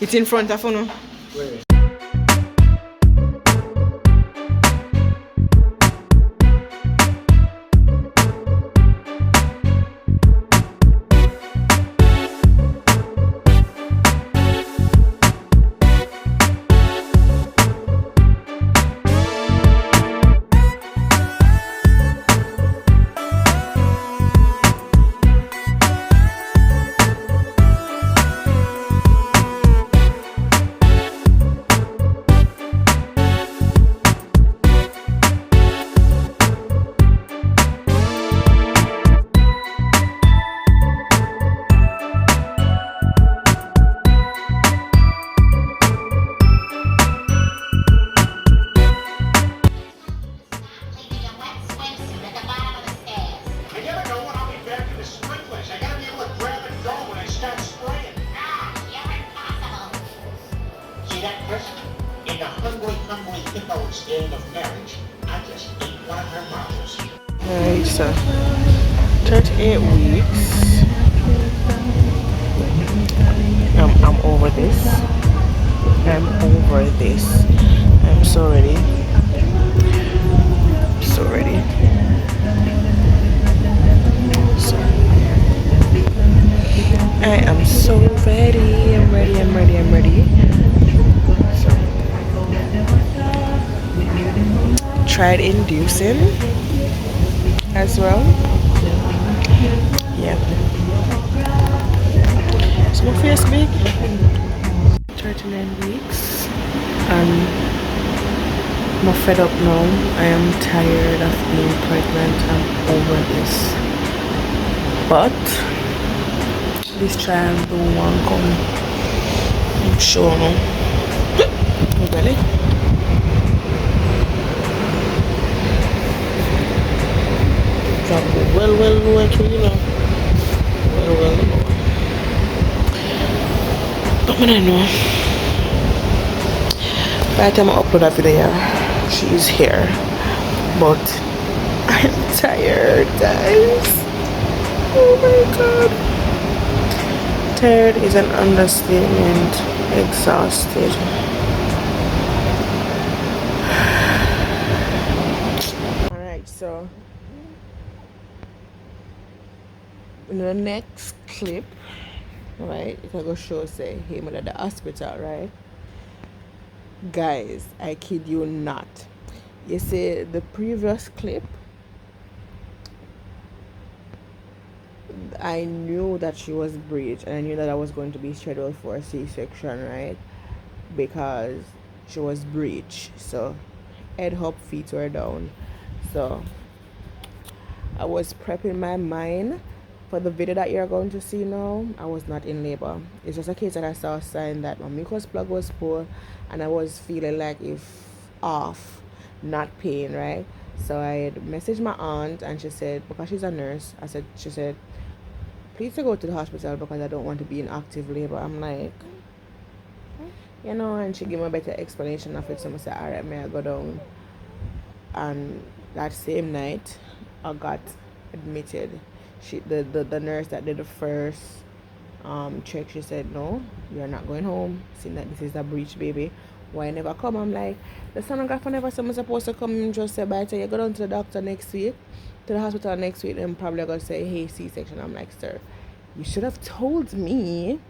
It's in front of you. Alright, so 38 weeks. I'm over this. I'm over this. I'm so ready. So ready. So I am so ready. I'm ready. I'm ready. I'm ready. So tried inducing as well. Yeah. So my face big. 39 weeks. I'm fed up now. I am tired of being pregnant. I'm over this. But this child don't want to come. I'm sure no. Really? Well, no, actually, you know. Well, no. But I know. By the time I upload that video, she is here. But I'm tired, guys. Oh my god. Tired is an understatement. Exhausted. Alright, so in the next clip, right, if I go show say him at the hospital, right? Guys, I kid you not. You see the previous clip, I knew that she was breech and I knew that I was going to be scheduled for a C-section, right? Because she was breech. So head up, feet were down. So I was prepping my mind for the video that you're going to see now. I was not in labor. It's just a case that I saw a sign that my mucus plug was full and I was feeling like if off, not pain, right? So I had messaged my aunt and she said, because she's a nurse, she said, please to go to the hospital because I don't want to be in active labor. I'm like, you know, and she gave me a better explanation of it. So I said, all right, may I go down? And that same night, I got admitted. The nurse that did the first check, she said, no, you're not going home, seeing that this is a breech baby. Why I never come? I'm like, the sonographer never said I'm supposed to come and just say by the time you go down to the doctor next week, to the hospital next week, and probably gonna say, hey, C-section. I'm like, sir, you should have told me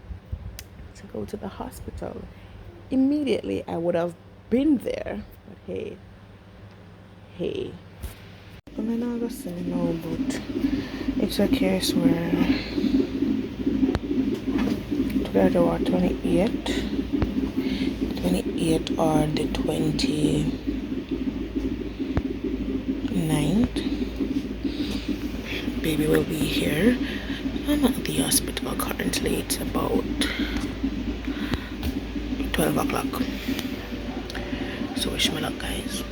to go to the hospital immediately. I would have been there. But hey, I'm not gonna say no, but it's a case where today the 28th or the 29th. Baby will be here. I'm at the hospital currently. It's about 12 o'clock. So wish me luck, guys.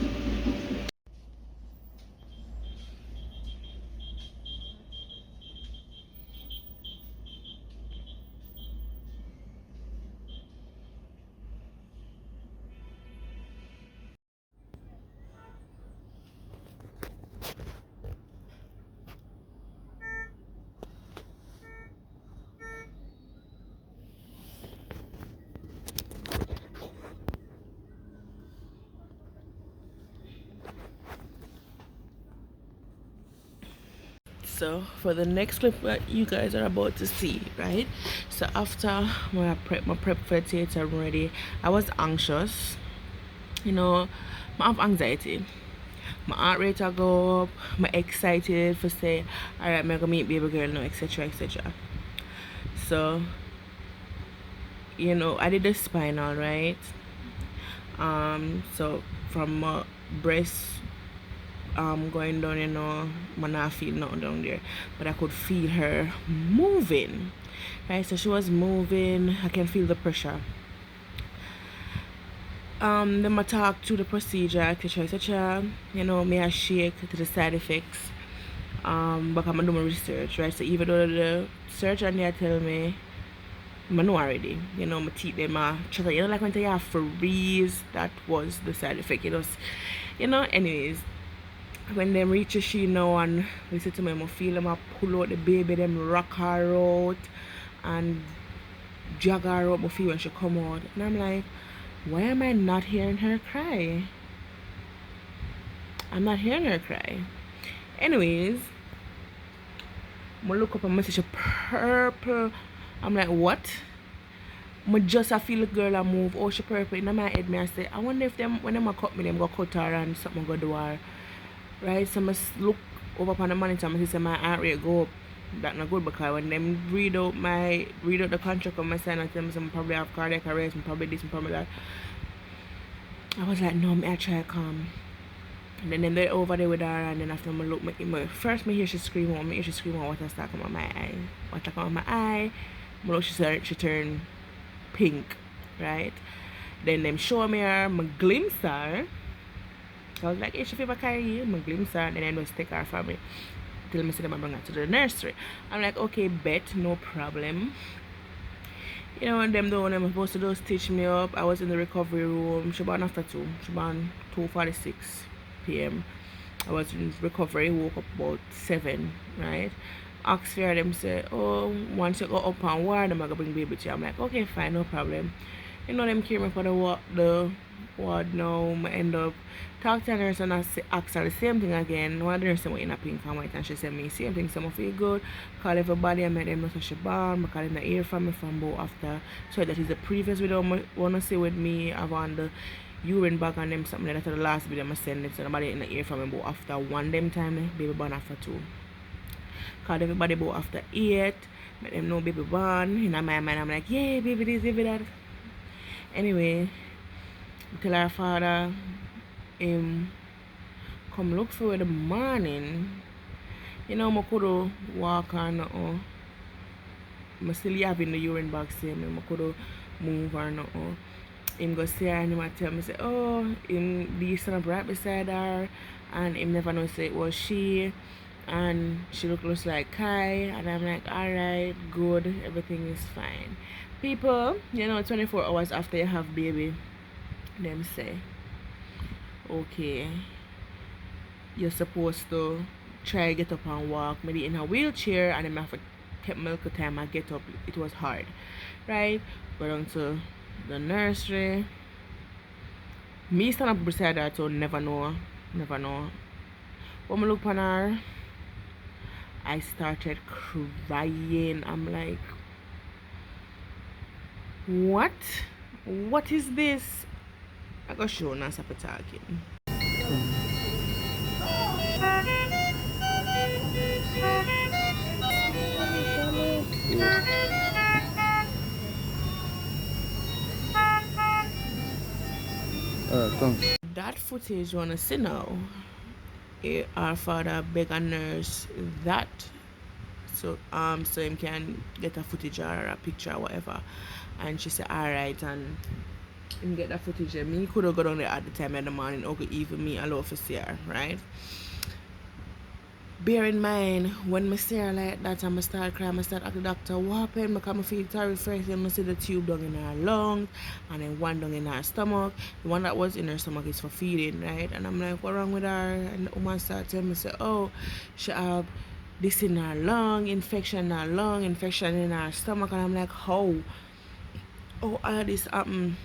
So for the next clip that you guys are about to see, right? So after my prep for the theater, I'm ready. I was anxious, you know, I have anxiety. My heart rate will go up. I'm excited for say, alright, I'm gonna meet baby girl now, etc. etc. So, I did the spinal, right? So from breast going down, I not feel nothing down there, but I could feel her moving, right? So she was moving. I can feel the pressure. Then I talk to the procedure, etc. etc. May I shake to the side effects. But I'm doing my research, right? So even though the surgeon there tell me I know already, my teeth them are chatter. Like when they have freeze, that was the side effect. It was, anyways. When them reach a she now and we say to me, I feel them I pull out the baby, them rock her out and drag her out, I feel when she come out. And I'm like, why am I not hearing her cry? I'm not hearing her cry. Anyways, I look up and message a purple. I'm like, what? I just I feel the girl I move. Oh, she purple. In my head, me I say, I wonder if them when them a cut me, them go cut her and something go do her. Right? So I look over upon the monitor and say my heart rate go up. That not good because when them read out the contract on my sign and tell me some probably have cardiac arrest and probably this and probably that. I was like, no, I try to calm. And then they're over there with her and then after I look first me hear she scream out, me hear she scream out what stuck on my eye. What stuck on my eye. I look she turn pink, right? Then them show me her, my glimpse her. I was like, hey, she feel carry you, my glimpse her, and then I just take her from me. Till me see them bring her to the nursery. I'm like, okay, bet, no problem. And them the one them supposed to just stitch me up. I was in the recovery room. She born after 2. She born 2:46 p.m. I was in recovery, woke up about 7, right? Asked for them say, oh, once you go up and ward, I'm gonna bring baby to you. I'm like, okay, fine, no problem. Them came me for the ward now. I end up talk to the nurse and ask her the same thing again. One of the nurses went in a pink and white and she said me same thing, some feel good. Call everybody and met them know she born. I call them the ear from me from both after. So that is the previous video I wanna see with me. I want the urine bag and them something like that. The last video I send it so nobody in the ear from me both after one them time, baby born after 2. Called everybody both after 8. Make them know baby born. In my mind I'm like, yeah, baby this, baby that. Anyway, tell her father come look for in the morning. I could walk on I still having the urine bag same. I could move or no. Him go see her and him tell me say, oh, him be stand up right beside her and him never know say it was she and she look just like Kai and I'm like, alright, good, everything is fine. People, 24 hours after you have baby, them say, okay, you're supposed to try get up and walk, maybe in a wheelchair, and then I have to take milk time I get up. It was hard, right? Go down to the nursery. Me stand up beside her to never know. When I look on her, I started crying. I'm like, what? What is this? I got show and stop talking. Come. That footage you wanna see now. Our father beg a nurse that so him can get a footage or a picture or whatever. And she said, alright, and him get that footage and me could have got on there at the time in the morning or could even me allow for see her, right? Bear in mind, when I see her like that and I start crying, I start asking the doctor what happened because I feel tired first. Then I see the tube down in her lungs and then one down in her stomach. The one that was in her stomach is for feeding, right? And I'm like, what wrong with her? And the woman started telling me, say, oh, she have this in her lung, infection in her lung, infection in her stomach. And I'm like, how? Oh, all of this happened,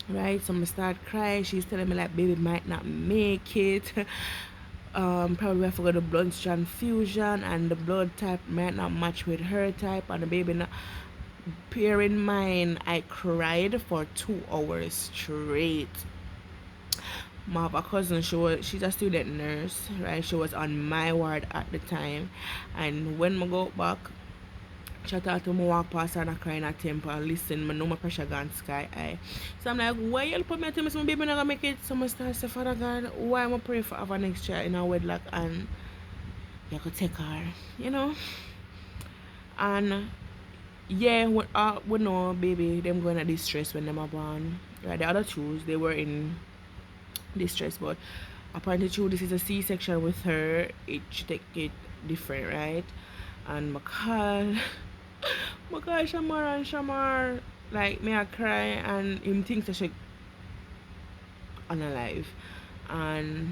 right? So I start crying. She's telling me like, baby might not make it. probably have to go to blood transfusion, and the blood type might not match with her type, and the baby not. Bear in mind, I cried for 2 hours straight. I have a cousin, she's a student nurse, right? She was on my ward at the time, and when I go back, she talk to me walk past her and I cry in a temper. Listen, I know my pressure gone sky high. So I'm like, why you put me to me, so my baby not gonna make it? So I start say, Father God, why am I pray for our next child in our wedlock and you could take her, you know? And yeah, we know baby, them going at distress when them are born. Right, the other two, they were in distress, but apparently true this is a C-section with her, it should take it different, right? And my call my call Shamar, and Shamar like me I cry, and him thinks that she unalive, and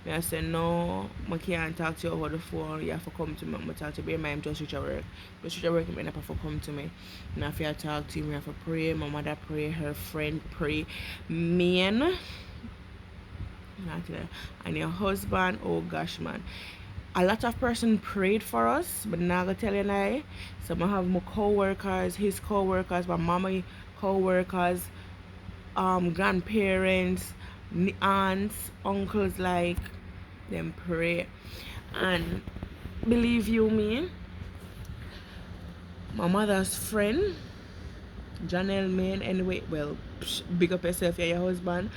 me I say no, I can't talk to you over the phone, you have to come to me, I'm talk to you, bear in mind just reach your work. Just reach your work, you have to come to me. And if you talk to me, I have to pray, my mother pray, her friend pray, man. And your husband, oh gosh man, a lot of person prayed for us, but now I gonna tell you lie. So I have my co-workers, his co-workers, my mama co-workers, grandparents, aunts, uncles, like them pray. And believe you me, my mother's friend Janelle Main, anyway, well, big up yourself, yeah, your husband.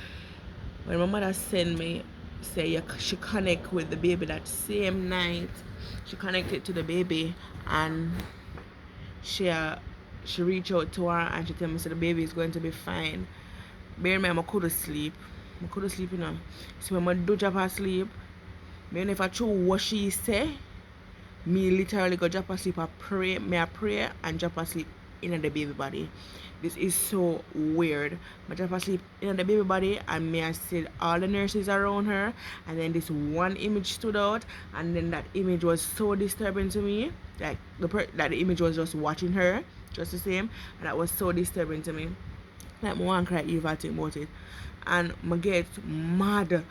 When my mother sent me, say she connect with the baby that same night. She connected to the baby, and she uh, she reached out to her and she tell me, so the baby is going to be fine. Bear in mind, I couldn't sleep. I couldn't sleep, you know. So when I do drop her sleep, me if I true what she say, me literally go drop asleep. I pray and drop asleep in the baby body. This is so weird. I drop asleep in the baby body, and me I see all the nurses around her, and then this one image stood out, and then that image was so disturbing to me. Like that the image was just watching her, just the same, and that was so disturbing to me. Like I want to cry if I think about it, and I get mad,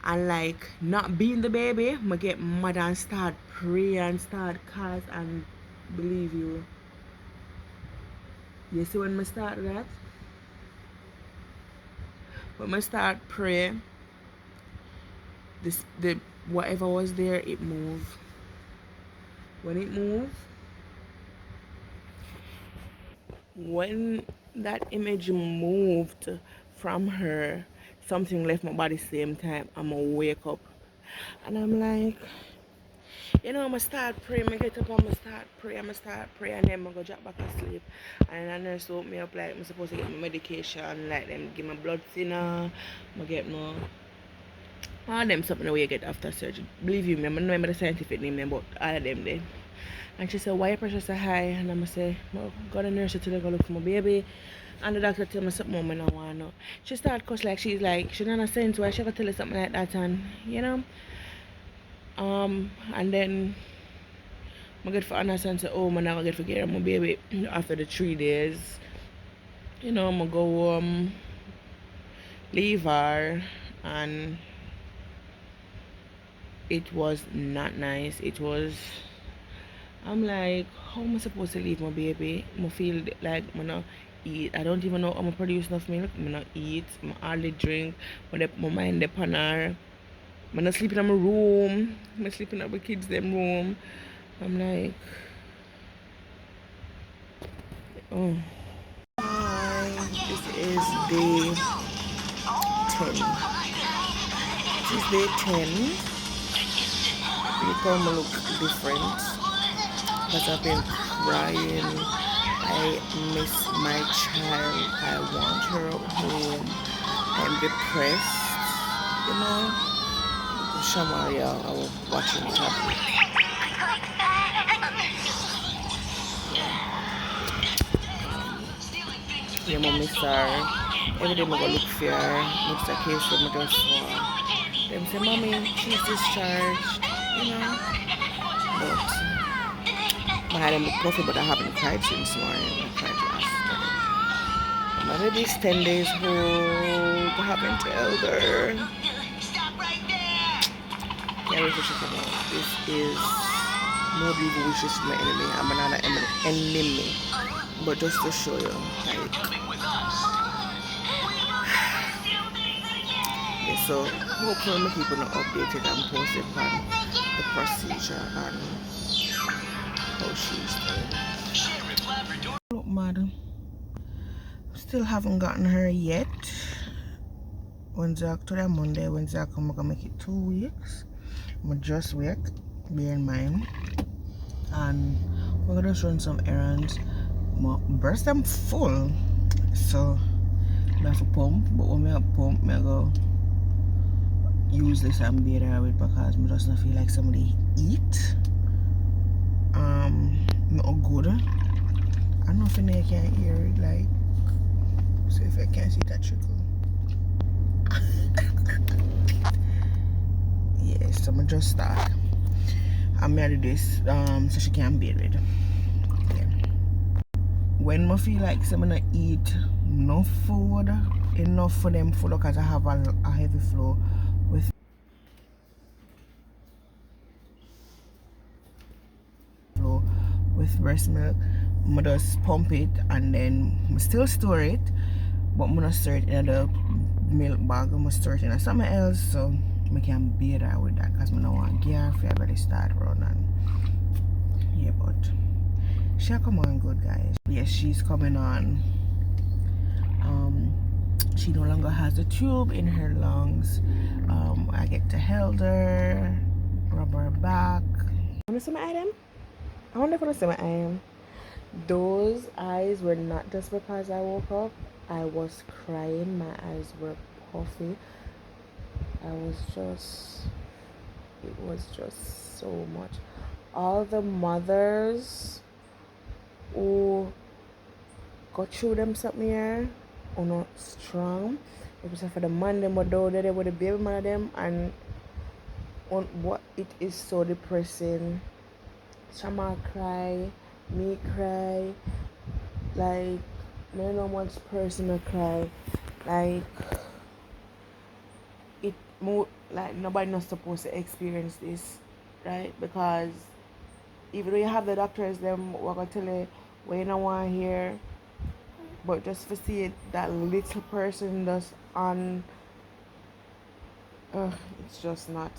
and like not being the baby, I get mad and start pray and start cast, and believe you see when I start that, when I start pray, the whatever was there, it moved. When it moved, when that image moved from her, something left my body same time. I'ma wake up, and I'm like, you know, I'ma start praying, I get up, I'ma start pray, and then I go drop back asleep. And the nurse woke me up like I'm supposed to get my medication, like them give my blood thinner, I get my all them something that we get after surgery. Believe you me, I don't remember the scientific name, but all of them there. And she said, why your pressure so high? And I'm say, well, got a nurse to go look for my baby. And the doctor tell me something more I don't want to know. She started cuss like she's like, she don't understand why she ever tell her something like that, and you know. And then I get for understand say, oh, I'm not gonna get for care of my baby after the 3 days. You know, I'm gonna go leave her, and it was not nice. It was, I'm like, how am I supposed to leave my baby? I feel like I'm not eat. I don't even know I'm gonna produce enough milk. I'm not eat. I'm hardly drink. My mind upon her. I'm not sleeping in my room. I'm sleeping at my kids' them room. I'm like, oh. Hi, this is day 10. This is day 10. You probably look different because I've been crying. I miss my child. I want her home. I'm depressed, you know. Shamaria, I was watching tablet. Yeah, my miss her. Every day I go look for her. Next occasion, I just saw her. Them say, Mommy, she's discharged, you know. But my head look puffy, but I haven't cried since morning. I cried last night. My baby's 10 days old. I haven't held her. Can't wait to check him out. This is no evil wishes to my enemy. I'm another enemy. But just to show you, like, yeah, so hopefully I'm keeping updated and posted on the procedure and how she's doing. Look, madam, still haven't gotten her yet. Wednesday, today Monday, Wednesday I come, I'm gonna make it 2 weeks. I'm just wait, bear in mind. And we're gonna just run some errands. My breast them full. So I have to pump, but when I pump, I go use this and bear with because I just don't feel like somebody eat. Not good. I don't know if you can hear it, like, so if I can't see that trickle. Yeah, so I'm just start. I'm gonna do this so she can bear with. Yeah. When I feel like I'm gonna eat no food, enough for them food because I have a heavy flow with breast milk, I just pump it and then I still store it, but I'm gonna store it in the milk bag. I'm gonna store it in something else so I can bear that with that because I don't want to gear if I really start running. Yeah, but she'll come on good, guys. Yes, she's coming on. She no longer has a tube in her lungs. I get to hold her, rub her back. Want to see my item? I wonder if I want to see my item. Those eyes were not just because I woke up. I was crying. My eyes were puffy. It was just so much. All the mothers who got through them something here are not strong. It was for the man them were down there with the baby man of them, and on what it is so depressing. Shama cry, me cry, like no know much person cry, like it more like nobody not supposed to experience this, right? Because even though you have the doctors them what gonna tell you what you don't want to hear, but just to see it, that little person just on, it's just not.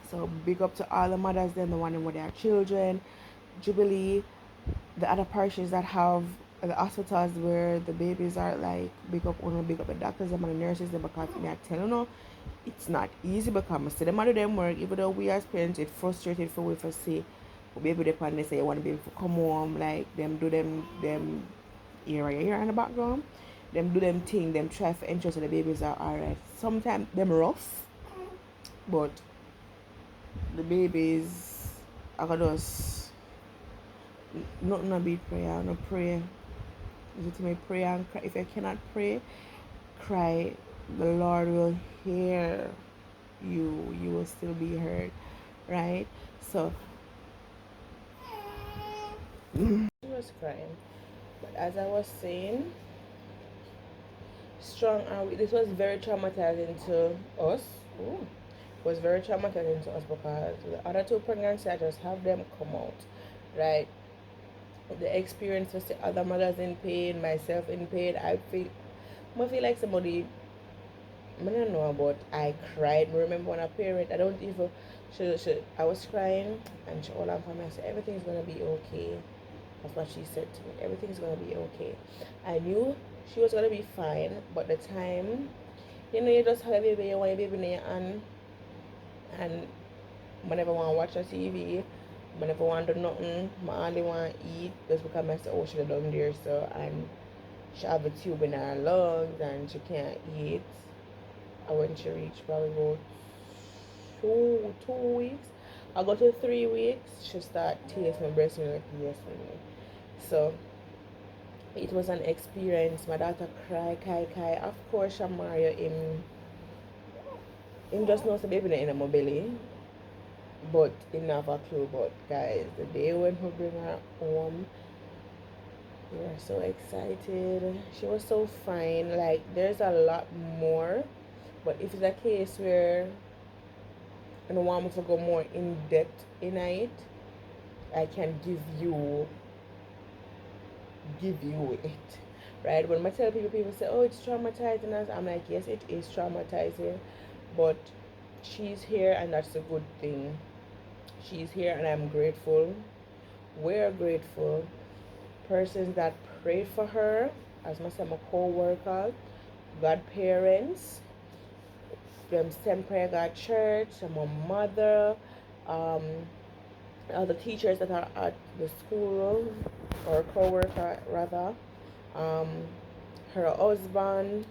So big up to all the mothers them, the one with their children, Jubilee, the other parishes that have the hospitals where the babies are, like big up the doctors and the nurses them, because me are telling you it's not easy because I see them do them work, even though we as parents it's frustrated for we for see baby they pan they say you want to be able to come home, like them do them here in the background, them do them thing, them try to ensure so the babies are alright. Sometimes them rough, but the babies I could just nothing a beat prayer, no pray. Is it to me pray and cry? If I cannot pray, cry. The Lord will hear you. You will still be heard, right? So she was crying, but as I was saying, strong and this was very traumatizing to us. Ooh. It was very traumatizing to us because the other two pregnancies I just have them come out, right? The experience was the other mothers in pain, myself in pain. I feel like somebody, I don't know about, I cried. I remember when a parent, I don't even, I was crying and she all on for me. I said, everything's going to be okay. That's what she said to me. Everything's going to be okay. I knew she was going to be fine, but the time, you just have a baby, you want your baby in your hand, and whenever I want to watch a TV, whenever I want to do nothing, I only want to eat just because I said, oh, she's down there, so, and she have a tube in her lungs and she can't eat. And when she reached probably about two weeks, I got to 3 weeks, she start taste my breast milk yesterday. So it was an experience. My daughter cry. Of course, Mario him just knows the baby in my belly, but he never a clue. But guys, the day when we bring her home, we were so excited. She was so fine. Like there's a lot more, but if it's a case where and want me to go more in depth in it, I can give you it. Right? When I tell people, people say, "Oh, it's traumatizing us." I'm like, yes, it is traumatizing, but she's here, and that's a good thing. She's here, and I'm grateful. We're grateful. Persons that prayed for her, as myself, my co-worker, godparents, them send prayer God church, my mother, um, the teachers that are at the school, or co-worker rather, um, her husband,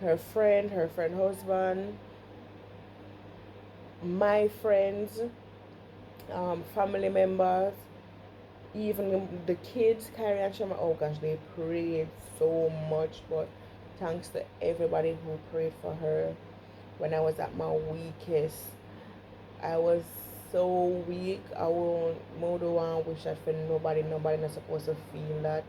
her friend husband, my friends, family members, even the kids, Carrie and Shema. Oh gosh, they prayed so much, but thanks to everybody who prayed for her. When I was at my weakest, I was so weak. I won't more the one wish that for nobody not supposed to feel that.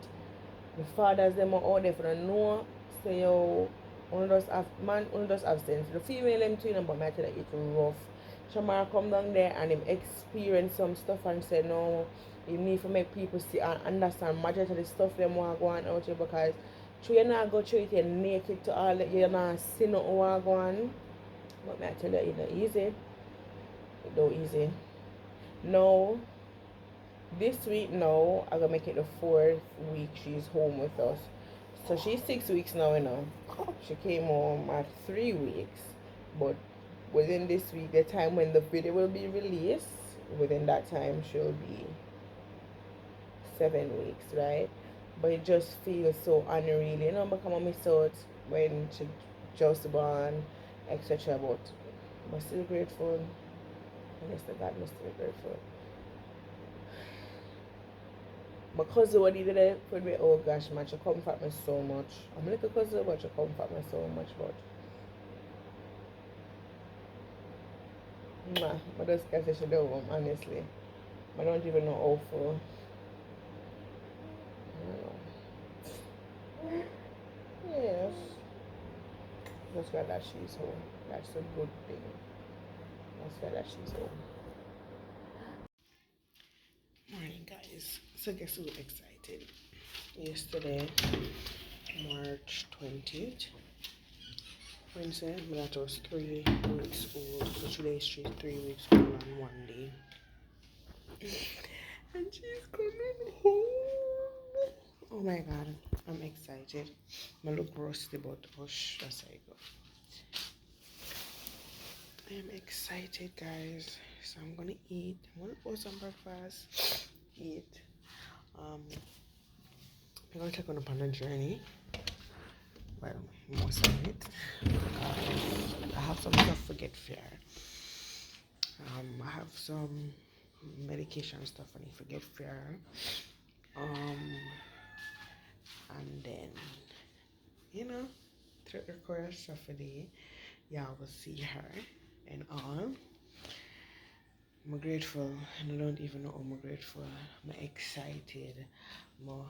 The fathers them are out there for the know, say yo, one does have sense. The female them too, but I tell you it's rough. Shamara come down there and him experience some stuff and say no, you need to make people see and understand majority of the stuff them want go on out here, because you not go through it, you're naked to all that, you're not see nothing want go on. But I tell you it's not easy. It's not easy. No, this week now I'm gonna make it the 4th week she's home with us. So she's 6 weeks now, you know. She came home at 3 weeks, but within this week, the time when the video will be released, within that time she'll be 7 weeks, right? But it just feels so unreal, you know, because I miss out when she just born, etc. But I'm still grateful. Honest to God, I'm still grateful. My cousin what he did it for me, oh gosh man, she comfort me so much. I'm like a cousin, but she comfort me so much. But I just can't say she do home, honestly. I don't even know how for. I don't know. Yes. Just glad that she's home. That's a good thing. That's glad that she's home. Morning guys. So guess who's excited? Yesterday, March 20th. Wednesday, my daughter was 3 weeks old. So today she's 3 weeks old on one day. And she's coming home. Oh my god, I'm excited. I look rusty, but hush, as I go. I'm excited, guys. So I'm gonna eat. I'm gonna put some breakfast. Eat. We're gonna take on a journey. Well, most of it. I have some stuff to get fair. I have some medication stuff I need to get fair. And then, you know, through the course of the day, y'all will see her and all. I'm grateful, and I don't even know I'm grateful. I'm excited. Oh,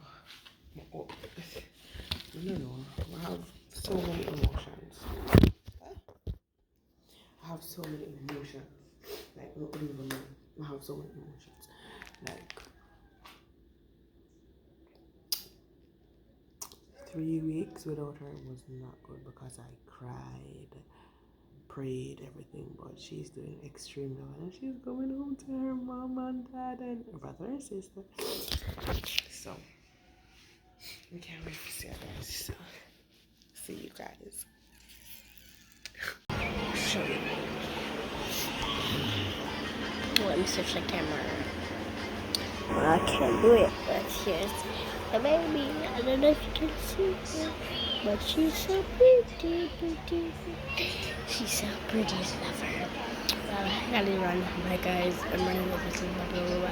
no, I have so many emotions. I have so many emotions. Like, I don't even know. I have so many emotions. Like, 3 weeks without her was not good because I cried, prayed, everything. But she's doing extremely well, and she's going home to her mom and dad and brother and sister. So, I can't wait to see you guys. So, see you guys. Show you. Let me switch the camera. I can't do it, but here's the baby. I don't know if you can see her, but she's so pretty. She's so pretty, I love her. Well, I gotta run. Bye guys, I'm running over to my door.